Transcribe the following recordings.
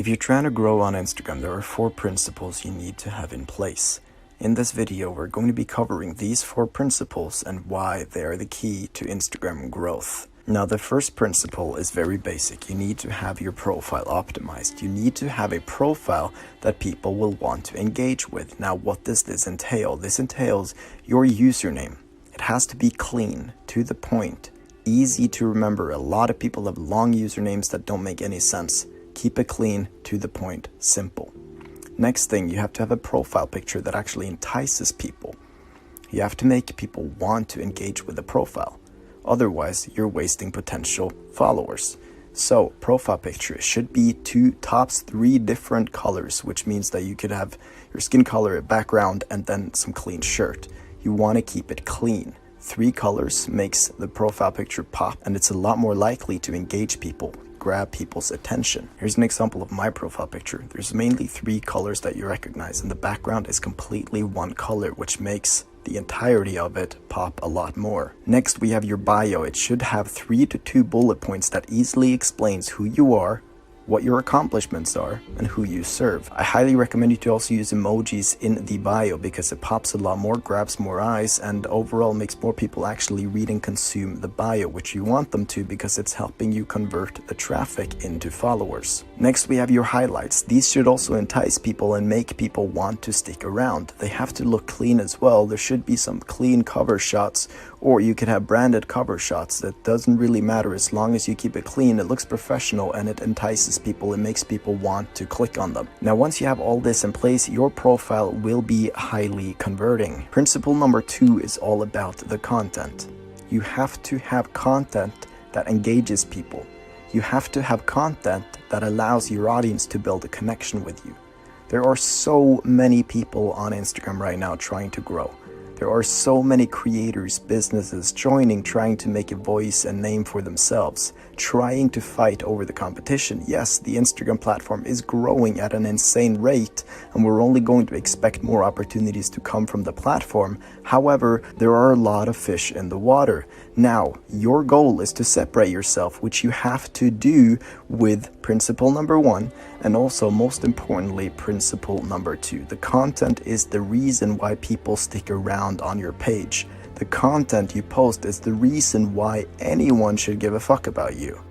If you're trying to grow on Instagram, there are 4 principles you need to have in place. In this video, we're going to be covering these 4 principles and why they are the key to Instagram growth. Now, the first principle is very basic. You need to have your profile optimized. You need to have a profile that people will want to engage with. Now, what does this entail? This entails your username. It has to be clean, to the point, easy to remember. A lot of people have long usernames that don't make any sense. Keep it clean, to the point, simple. Next thing, you have to have a profile picture that actually entices people. You have to make people want to engage with the profile. Otherwise, you're wasting potential followers. So, profile picture should be 2 tops 3 different colors, which means that you could have your skin color, a background, and then some clean shirt. You want to keep it clean. 3 colors makes the profile picture pop, and it's a lot more likely to engage people, grab people's attention. Here's an example of my profile picture. There's mainly 3 colors that you recognize, and the background is completely one color, which makes the entirety of it pop a lot more. Next, we have your bio. It should have 3 to 2 bullet points that easily explains who you are, what your accomplishments are, and who you serve. I highly recommend you to also use emojis in the bio because it pops a lot more, grabs more eyes, and overall makes more people actually read and consume the bio, which you want them to because it's helping you convert the traffic into followers. Next, we have your highlights. These should also entice people and make people want to stick around. They have to look clean as well. There should be some clean cover shots, or you could have branded cover shots. That doesn't really matter as long as you keep it clean, it looks professional, and it entices people, it makes people want to click on them. Now, once you have all this in place, your profile will be highly converting. Principle number 2 is all about the content. You have to have content that engages people. You have to have content that allows your audience to build a connection with you. There are so many people on Instagram right now trying to grow. There are so many creators, businesses joining, trying to make a voice and name for themselves, trying to fight over the competition. Yes, the Instagram platform is growing at an insane rate, and we're only going to expect more opportunities to come from the platform. However, there are a lot of fish in the water. Now, your goal is to separate yourself, which you have to do with principle number 1, and also, most importantly, principle number 2. The content is the reason why people stick around on your page. The content you post is the reason why anyone should give a fuck about you.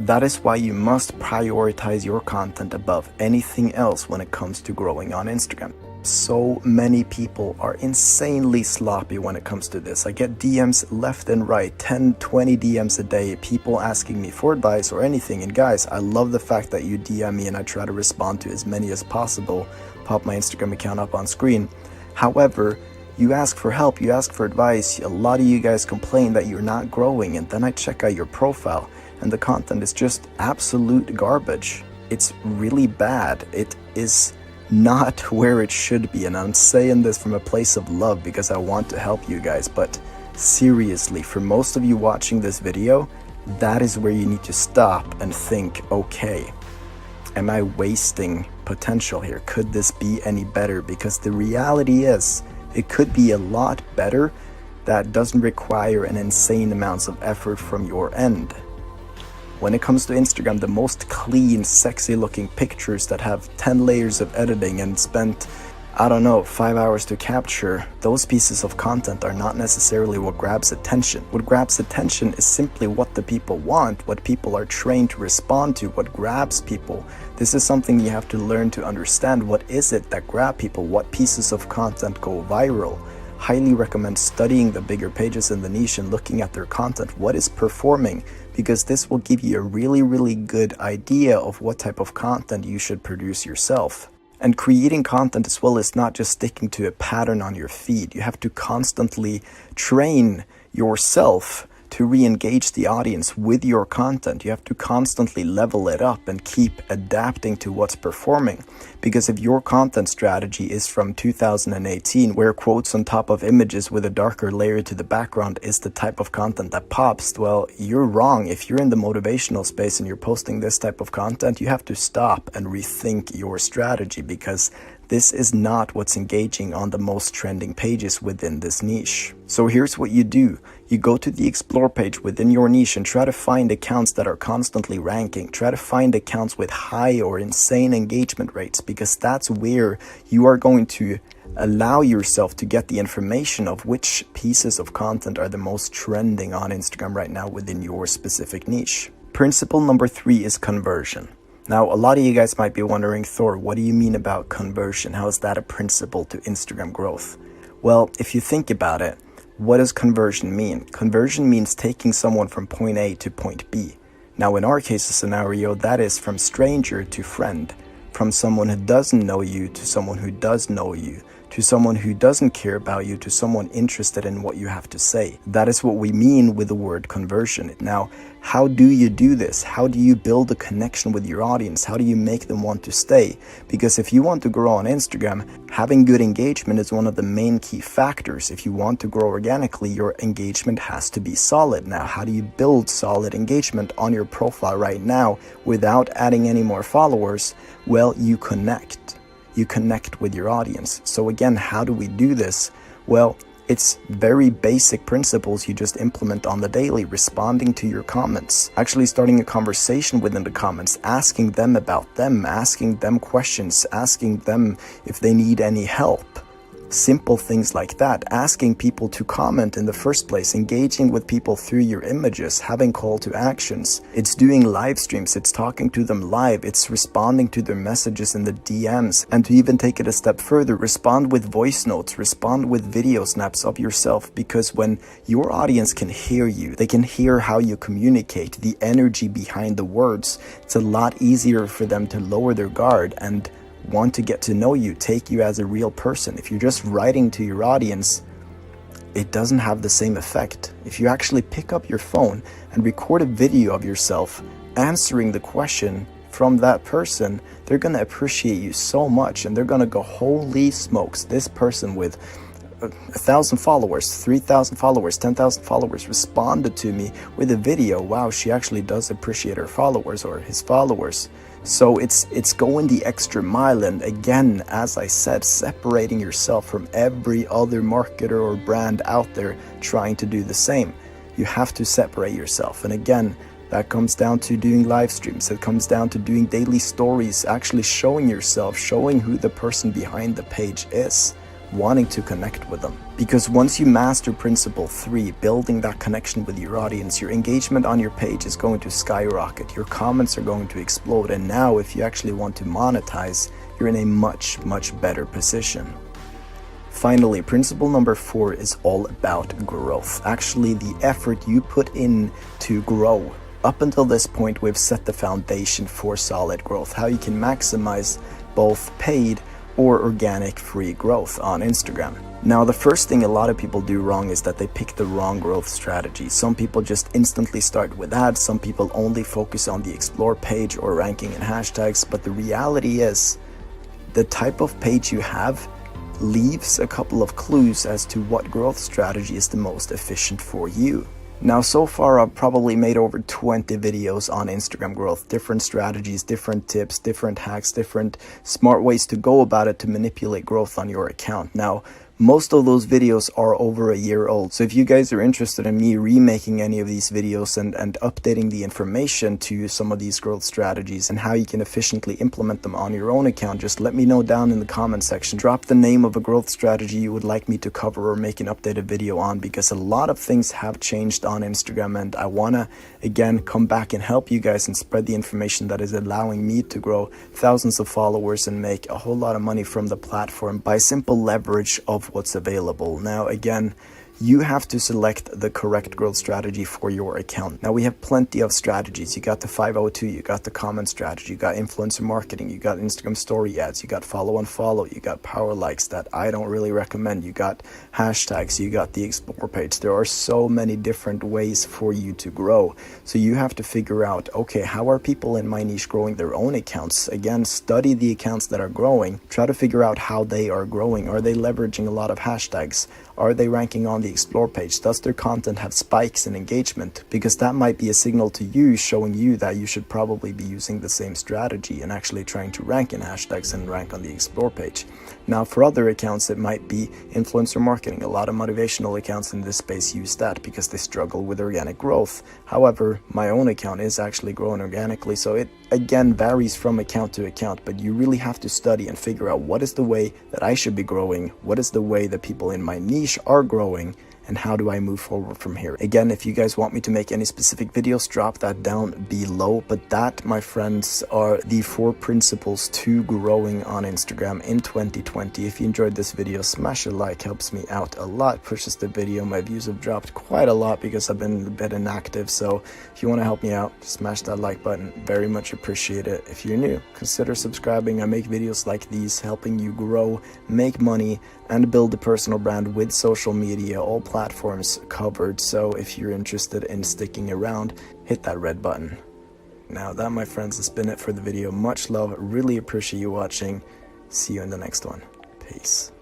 That is why you must prioritize your content above anything else when it comes to growing on Instagram. So many people are insanely sloppy when it comes to this. I get DMs left and right, 10, 20 DMs a day, people asking me for advice or anything. And guys, I love the fact that you DM me and I try to respond to as many as possible. Pop my Instagram account up on screen. However, you ask for help, you ask for advice. A lot of you guys complain that you're not growing, and then I check out your profile and the content is just absolute garbage. It's really bad. It is not where it should be, and I'm saying this from a place of love because I want to help you guys. But seriously, for most of you watching this video, that is where you need to stop and think, okay, am I wasting potential here? Could this be any better? Because the reality is, it could be a lot better. That doesn't require an insane amounts of effort from your end. When it comes to Instagram, the most clean, sexy looking pictures that have 10 layers of editing and spent, I don't know, 5 hours to capture, those pieces of content are not necessarily what grabs attention. What grabs attention is simply what the people want, what people are trained to respond to, what grabs people. This is something you have to learn to understand. What is it that grab people? What pieces of content go viral? Highly recommend studying the bigger pages in the niche and looking at their content. What is performing? Because this will give you a really good idea of what type of content you should produce yourself. And creating content as well is not just sticking to a pattern on your feed. You have to constantly train yourself to re-engage the audience with your content. You have to constantly level it up and keep adapting to what's performing. Because if your content strategy is from 2018, where quotes on top of images with a darker layer to the background is the type of content that pops, well, you're wrong. If you're in the motivational space and you're posting this type of content, you have to stop and rethink your strategy, because this is not what's engaging on the most trending pages within this niche. So here's what you do. You go to the explore page within your niche and try to find accounts that are constantly ranking. Try to find accounts with high or insane engagement rates, because that's where you are going to allow yourself to get the information of which pieces of content are the most trending on Instagram right now within your specific niche. Principle number 3 is conversion. Now, a lot of you guys might be wondering, Thor, what do you mean about conversion? How is that a principle to Instagram growth? Well, if you think about it, what does conversion mean? Conversion means taking someone from point A to point B. Now, in our case scenario, that is from stranger to friend, from someone who doesn't know you to someone who does know you, to someone who doesn't care about you to someone interested in what you have to say. That is what we mean with the word conversion. Now, how do you do this? How do you build a connection with your audience? How do you make them want to stay? Because if you want to grow on Instagram, having good engagement is one of the main key factors. If you want to grow organically, your engagement has to be solid. Now, how do you build solid engagement on your profile right now without adding any more followers? Well, you connect. You connect with your audience. So again, how do we do this? Well, it's very basic principles you just implement on the daily, responding to your comments, actually starting a conversation within the comments, asking them about them, asking them questions, asking them if they need any help. Simple things like that, asking people to comment in the first place, engaging with people through your images, having call to actions. It's doing live streams, it's talking to them live, it's responding to their messages in the DMs, and to even take it a step further, respond with voice notes, respond with video snaps of yourself, because when your audience can hear you, they can hear how you communicate, the energy behind the words, it's a lot easier for them to lower their guard and want to get to know you, take you as a real person. If you're just writing to your audience, it doesn't have the same effect. If you actually pick up your phone and record a video of yourself answering the question from that person, they're going to appreciate you so much, and they're going to go, holy smokes, this person with 1,000 followers, 3,000 followers, 10,000 followers responded to me with a video. Wow, she actually does appreciate her followers or his followers. So it's going the extra mile, and again, as I said, separating yourself from every other marketer or brand out there trying to do the same. You have to separate yourself, and again, that comes down to doing live streams. It comes down to doing daily stories, actually showing yourself, showing who the person behind the page is, wanting to connect with them. Because once you master principle 3, building that connection with your audience, your engagement on your page is going to skyrocket, your comments are going to explode, and now if you actually want to monetize, you're in a much better position. Finally, principle number 4 is all about growth. Actually, the effort you put in to grow. Up until this point, we've set the foundation for solid growth, how you can maximize both paid or organic free growth on Instagram. Now, the first thing a lot of people do wrong is that they pick the wrong growth strategy. Some people just instantly start with ads, some people only focus on the explore page or ranking and hashtags, but the reality is the type of page you have leaves a couple of clues as to what growth strategy is the most efficient for you. Now, so far I've probably made over 20 videos on Instagram growth, different strategies, different tips, different hacks, different smart ways to go about it to manipulate growth on your account. Now, most of those videos are over a year old, so if you guys are interested in me remaking any of these videos and updating the information to some of these growth strategies and how you can efficiently implement them on your own account, just let me know down in the comment section. Drop the name of a growth strategy you would like me to cover or make an updated video on, because a lot of things have changed on Instagram, and I want to again come back and help you guys and spread the information that is allowing me to grow thousands of followers and make a whole lot of money from the platform by simple leverage of what's available. Now, again, you have to select the correct growth strategy for your account. Now, we have plenty of strategies. You got the 502, you got the comment strategy, you got influencer marketing, you got Instagram story ads, you got follow and follow, you got power likes that I don't really recommend, you got hashtags, you got the explore page. There are so many different ways for you to grow. So you have to figure out, okay, how are people in my niche growing their own accounts? Again, study the accounts that are growing. Try to figure out how they are growing. Are they leveraging a lot of hashtags? Are they ranking on on the explore page? Does their content have spikes in engagement? Because that might be a signal to you, showing you that you should probably be using the same strategy and actually trying to rank in hashtags and rank on the explore page. Now for other accounts, it might be influencer marketing. A lot of motivational accounts in this space use that because they struggle with organic growth. However, my own account is actually growing organically, so it again varies from account to account, but you really have to study and figure out what is the way that I should be growing, what is the way that people in my niche are growing, and how do I move forward from here. Again, if you guys want me to make any specific videos, drop that down below. But that, my friends, are the 4 principles to growing on Instagram in 2020. If you enjoyed this video, smash a like, helps me out a lot, pushes the video. My views have dropped quite a lot because I've been a bit inactive, so if you want to help me out, smash that like button. Very much appreciate it. If you're new, consider subscribing. I make videos like these helping you grow, make money, and build a personal brand with social media, all platforms covered. So if you're interested in sticking around, hit that red button. Now that, my friends, has been it for the video. Much love, really appreciate you watching. See you in the next one. Peace.